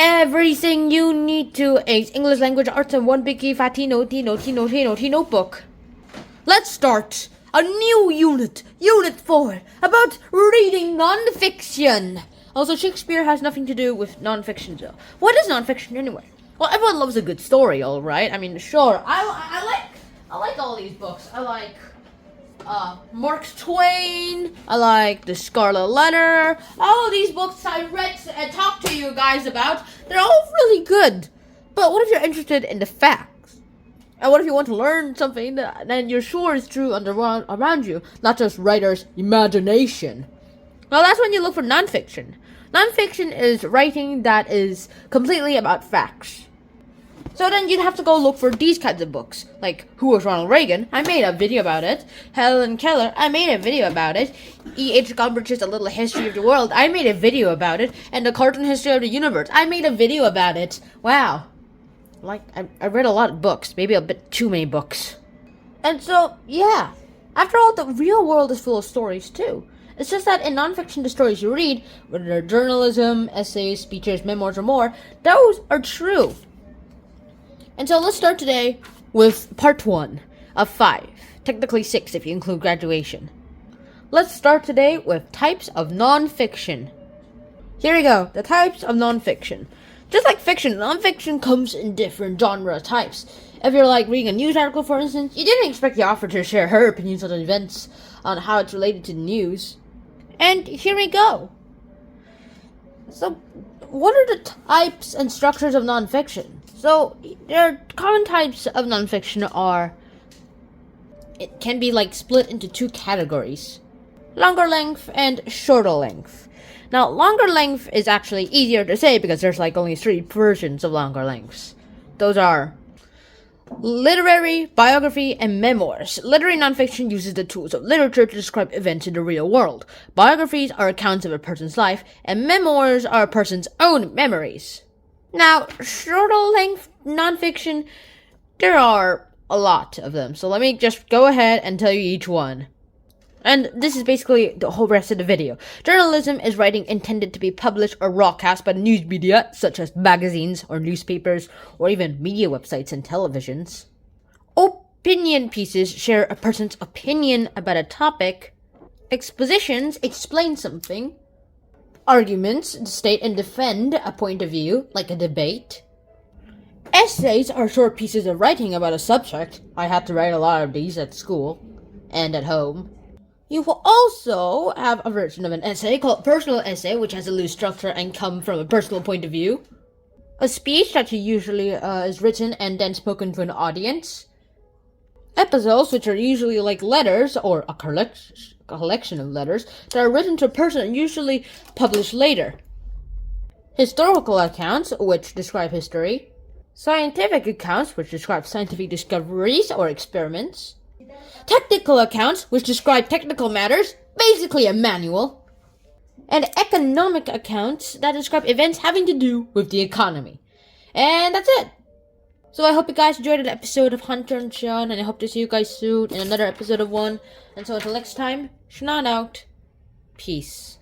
Everything you need to ace English language arts in one big fatty notey notebook. Let's start a new unit, Unit 4, about reading non-fiction. Also, Shakespeare has nothing to do with non-fiction, though. What is non-fiction anyway? Well, everyone loves a good story, all right? I mean, sure, I like all these books. I like Mark Twain. I like The Scarlet Letter. All of these books I read and talked to you guys about, they're all really good. But what if you're interested in the facts? And what if you want to learn something that you're sure is true around you, not just writer's imagination? Well, that's when you look for nonfiction. Nonfiction is writing that is completely about facts. So then you'd have to go look for these kinds of books, like Who Was Ronald Reagan? I made a video about it. Helen Keller, I made a video about it. E.H. Gombrich's A Little History of the World, I made a video about it. And The Cartoon History of the Universe, I made a video about it. Wow. I read a lot of books, maybe a bit too many books. And so, yeah. After all, the real world is full of stories too. It's just that in nonfiction, the stories you read, whether they're journalism, essays, speeches, memoirs, or more, those are true. And so let's start today with part 1 of 5. Technically 6 if you include graduation. Let's start today with types of nonfiction. Here we go, the types of nonfiction. Just like fiction, nonfiction comes in different genre types. If you're like reading a news article, for instance, you didn't expect the author to share her opinions on the events, on how it's related to the news. And here we go. So, what are the types and structures of nonfiction? So, there are common types of nonfiction it can be like split into 2 categories. Longer length and shorter length. Now, longer length is actually easier to say because there's like only 3 versions of longer lengths. Those are literary, biography, and memoirs. Literary nonfiction uses the tools of literature to describe events in the real world. Biographies are accounts of a person's life, and memoirs are a person's own memories. Now, shorter length nonfiction, there are a lot of them, so let me just go ahead and tell you each one. And this is basically the whole rest of the video. Journalism is writing intended to be published or broadcast by news media, such as magazines or newspapers, or even media websites and televisions. Opinion pieces share a person's opinion about a topic. Expositions explain something. Arguments state and defend a point of view, like a debate. Essays are short pieces of writing about a subject. I had to write a lot of these at school and at home. You will also have a version of an essay called personal essay, which has a loose structure and come from a personal point of view. A speech that usually is written and then spoken to an audience. Epistles, which are usually like letters or a collection of letters that are written to a person and usually published later. Historical accounts, which describe history. Scientific accounts, which describe scientific discoveries or experiments. Technical accounts, which describe technical matters, basically a manual. And economic accounts that describe events having to do with the economy. And that's it. So I hope you guys enjoyed an episode of Hunter and Sean, and I hope to see you guys soon in another episode of 1. And so until next time, Sean out. Peace.